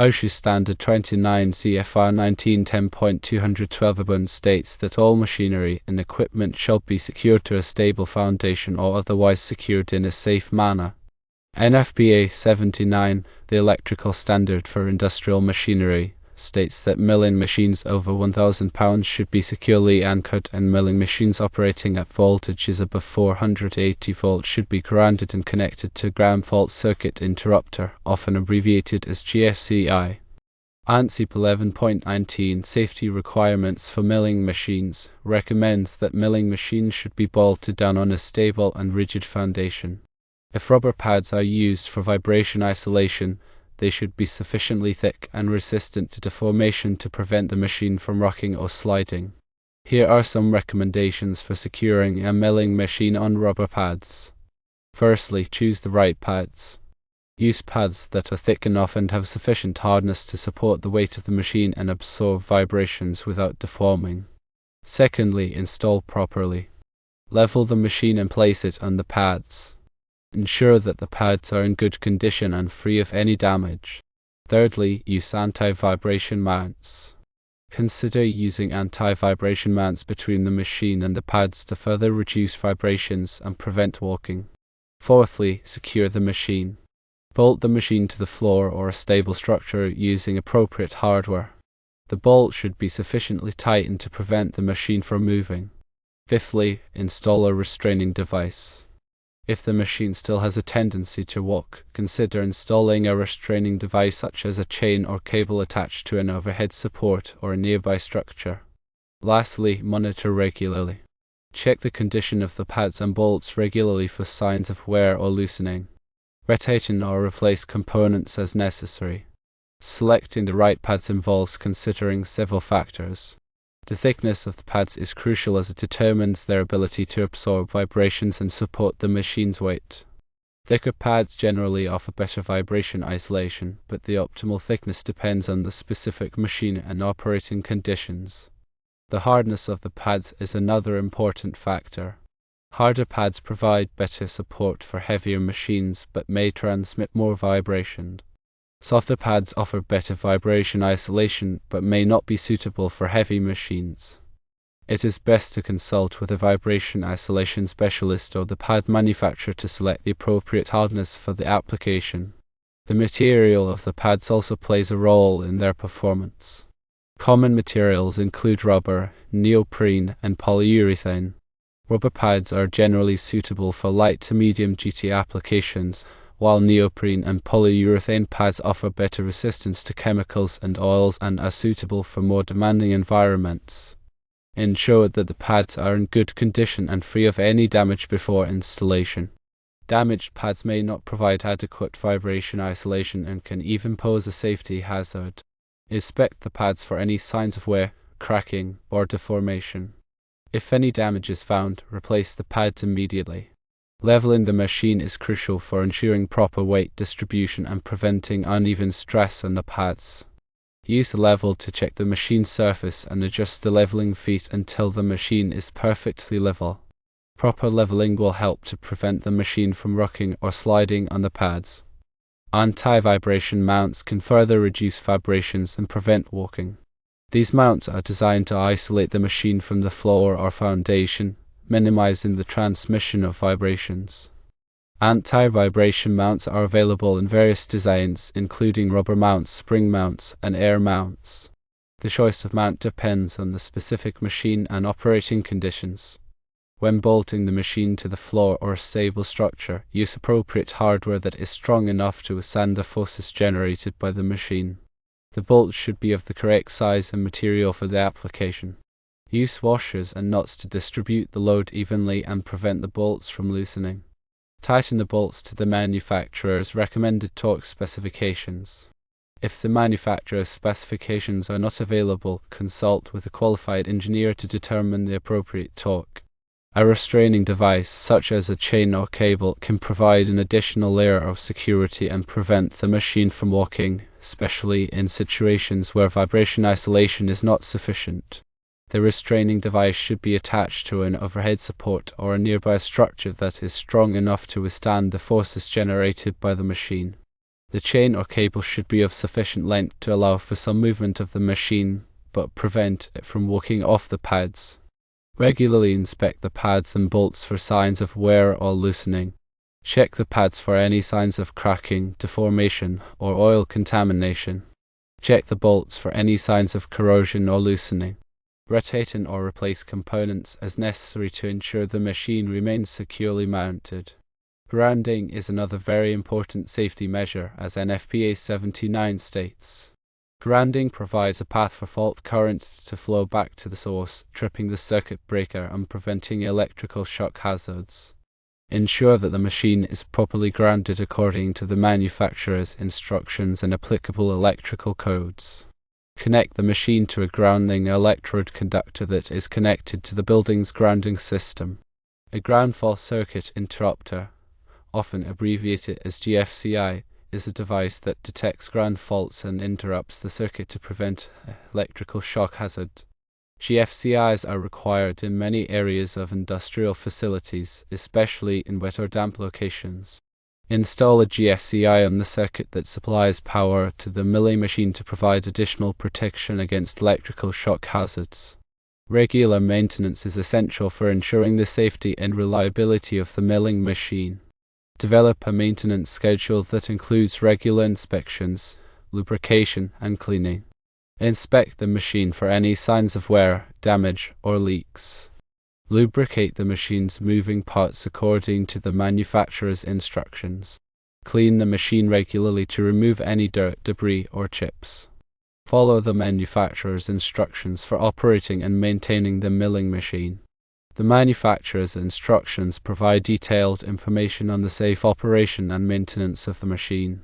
OSHA Standard 29 CFR 1910.212 states that all machinery and equipment shall be secured to a stable foundation or otherwise secured in a safe manner. NFPA 79, the electrical standard for industrial machinery, states that milling machines over 1,000 pounds should be securely anchored, and milling machines operating at voltages above 480 volts should be grounded and connected to ground fault circuit interrupter, often abbreviated as GFCI. ANSI 11.19 Safety Requirements for Milling Machines recommends that milling machines should be bolted down on a stable and rigid foundation. If rubber pads are used for vibration isolation, they should be sufficiently thick and resistant to deformation to prevent the machine from rocking or sliding. Here are some recommendations for securing a milling machine on rubber pads. Firstly, choose the right pads. Use pads that are thick enough and have sufficient hardness to support the weight of the machine and absorb vibrations without deforming. Secondly, install properly. Level the machine and place it on the pads. Ensure that the pads are in good condition and free of any damage. Thirdly, use anti-vibration mounts. Consider using anti-vibration mounts between the machine and the pads to further reduce vibrations and prevent walking. Fourthly, secure the machine. Bolt the machine to the floor or a stable structure using appropriate hardware. The bolt should be sufficiently tightened to prevent the machine from moving. Fifthly, install a restraining device. If the machine still has a tendency to walk, consider installing a restraining device such as a chain or cable attached to an overhead support or a nearby structure. Lastly, monitor regularly. Check the condition of the pads and bolts regularly for signs of wear or loosening. Retighten or replace components as necessary. Selecting the right pads involves considering several factors. The thickness of the pads is crucial as it determines their ability to absorb vibrations and support the machine's weight. Thicker pads generally offer better vibration isolation, but the optimal thickness depends on the specific machine and operating conditions. The hardness of the pads is another important factor. Harder pads provide better support for heavier machines but may transmit more vibration. Softer pads offer better vibration isolation but may not be suitable for heavy machines. It is best to consult with a vibration isolation specialist or the pad manufacturer to select the appropriate hardness for the application. The material of the pads also plays a role in their performance. Common materials include rubber, neoprene, and polyurethane. Rubber pads are generally suitable for light to medium-duty applications, while neoprene and polyurethane pads offer better resistance to chemicals and oils and are suitable for more demanding environments. Ensure that the pads are in good condition and free of any damage before installation. Damaged pads may not provide adequate vibration isolation and can even pose a safety hazard. Inspect the pads for any signs of wear, cracking, or deformation. If any damage is found, replace the pads immediately. Leveling the machine is crucial for ensuring proper weight distribution and preventing uneven stress on the pads. Use a level to check the machine's surface and adjust the leveling feet until the machine is perfectly level. Proper leveling will help to prevent the machine from rocking or sliding on the pads. Anti-vibration mounts can further reduce vibrations and prevent walking. These mounts are designed to isolate the machine from the floor or foundation, minimizing the transmission of vibrations. Anti-vibration mounts are available in various designs, including rubber mounts, spring mounts, and air mounts. The choice of mount depends on the specific machine and operating conditions. When bolting the machine to the floor or a stable structure, use appropriate hardware that is strong enough to withstand the forces generated by the machine. The bolts should be of the correct size and material for the application. Use washers and nuts to distribute the load evenly and prevent the bolts from loosening. Tighten the bolts to the manufacturer's recommended torque specifications. If the manufacturer's specifications are not available, consult with a qualified engineer to determine the appropriate torque. A restraining device, such as a chain or cable, can provide an additional layer of security and prevent the machine from walking, especially in situations where vibration isolation is not sufficient. The restraining device should be attached to an overhead support or a nearby structure that is strong enough to withstand the forces generated by the machine. The chain or cable should be of sufficient length to allow for some movement of the machine, but prevent it from walking off the pads. Regularly inspect the pads and bolts for signs of wear or loosening. Check the pads for any signs of cracking, deformation, or oil contamination. Check the bolts for any signs of corrosion or loosening. Rotate and or replace components as necessary to ensure the machine remains securely mounted. Grounding is another very important safety measure, as NFPA 79 states. Grounding provides a path for fault current to flow back to the source, tripping the circuit breaker and preventing electrical shock hazards. Ensure that the machine is properly grounded according to the manufacturer's instructions and applicable electrical codes. Connect the machine to a grounding electrode conductor that is connected to the building's grounding system. A ground fault circuit interrupter, often abbreviated as GFCI, is a device that detects ground faults and interrupts the circuit to prevent electrical shock hazard. GFCIs are required in many areas of industrial facilities, especially in wet or damp locations. Install a GFCI on the circuit that supplies power to the milling machine to provide additional protection against electrical shock hazards. Regular maintenance is essential for ensuring the safety and reliability of the milling machine. Develop a maintenance schedule that includes regular inspections, lubrication, and cleaning. Inspect the machine for any signs of wear, damage, or leaks. Lubricate the machine's moving parts according to the manufacturer's instructions. Clean the machine regularly to remove any dirt, debris, or chips. Follow the manufacturer's instructions for operating and maintaining the milling machine. The manufacturer's instructions provide detailed information on the safe operation and maintenance of the machine.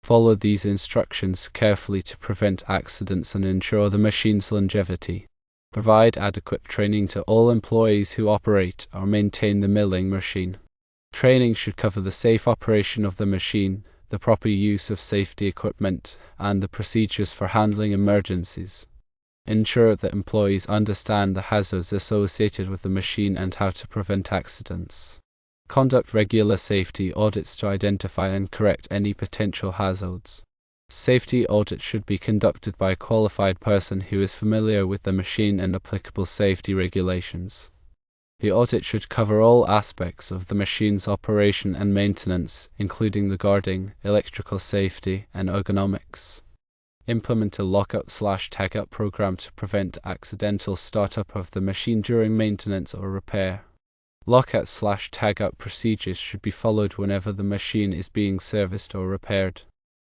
Follow these instructions carefully to prevent accidents and ensure the machine's longevity. Provide adequate training to all employees who operate or maintain the milling machine. Training should cover the safe operation of the machine, the proper use of safety equipment, and the procedures for handling emergencies. Ensure that employees understand the hazards associated with the machine and how to prevent accidents. Conduct regular safety audits to identify and correct any potential hazards. Safety audits should be conducted by a qualified person who is familiar with the machine and applicable safety regulations. The audit should cover all aspects of the machine's operation and maintenance, including the guarding, electrical safety, and ergonomics. Implement a lockout/tagout program to prevent accidental startup of the machine during maintenance or repair. Lockout/tagout procedures should be followed whenever the machine is being serviced or repaired.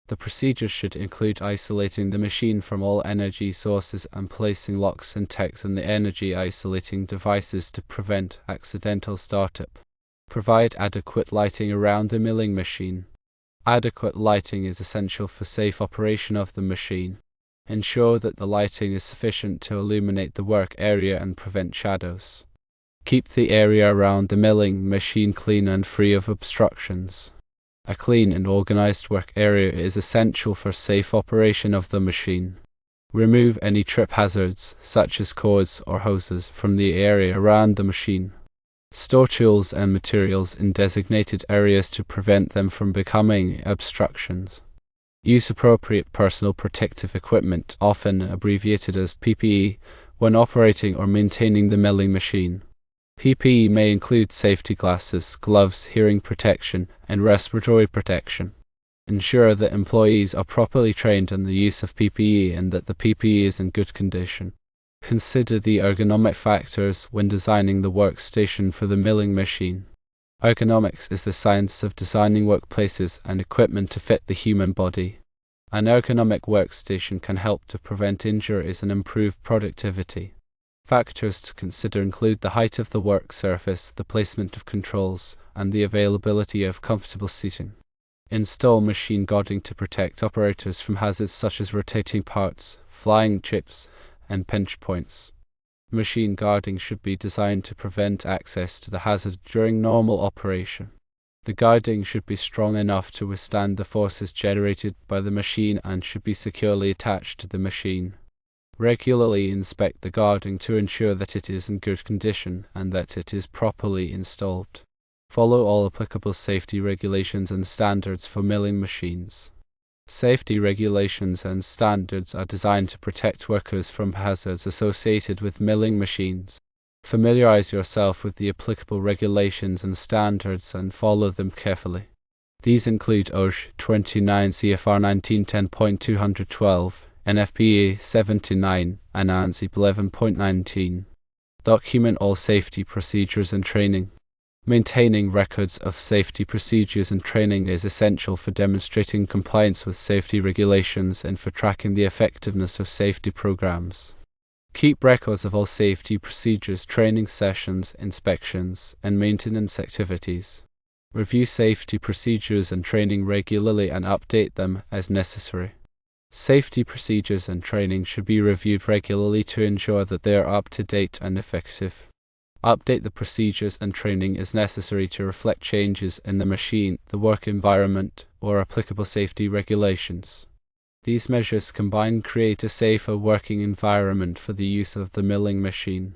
The procedures should include isolating the machine from all energy sources and placing locks and tags on the energy isolating devices to prevent accidental startup. Provide adequate lighting around the milling machine. Adequate lighting is essential for safe operation of the machine. Ensure that the lighting is sufficient to illuminate the work area and prevent shadows. Keep the area around the milling machine clean and free of obstructions. A clean and organized work area is essential for safe operation of the machine. Remove any trip hazards, such as cords or hoses, from the area around the machine. Store tools and materials in designated areas to prevent them from becoming obstructions. Use appropriate personal protective equipment, often abbreviated as PPE, when operating or maintaining the milling machine. PPE may include safety glasses, gloves, hearing protection, and respiratory protection. Ensure that employees are properly trained in the use of PPE and that the PPE is in good condition. Consider the ergonomic factors when designing the workstation for the milling machine. Ergonomics is the science of designing workplaces and equipment to fit the human body. An ergonomic workstation can help to prevent injuries and improve productivity. Factors to consider include the height of the work surface, the placement of controls, and the availability of comfortable seating. Install machine guarding to protect operators from hazards such as rotating parts, flying chips, and pinch points. Machine guarding should be designed to prevent access to the hazard during normal operation. The guarding should be strong enough to withstand the forces generated by the machine and should be securely attached to the machine. Regularly inspect the guarding to ensure that it is in good condition and that it is properly installed. Follow all applicable safety regulations and standards for milling machines. Safety regulations and standards are designed to protect workers from hazards associated with milling machines. Familiarize yourself with the applicable regulations and standards and follow them carefully. These include OSHA 29 CFR 1910.212, NFPA 79, and ANSI 11.19. Document all safety procedures and training. Maintaining records of safety procedures and training is essential for demonstrating compliance with safety regulations and for tracking the effectiveness of safety programs. Keep records of all safety procedures, training sessions, inspections, and maintenance activities. Review safety procedures and training regularly and update them as necessary. Safety procedures and training should be reviewed regularly to ensure that they are up to date and effective. Update the procedures and training as necessary to reflect changes in the machine, the work environment, or applicable safety regulations. These measures combined create a safer working environment for the use of the milling machine.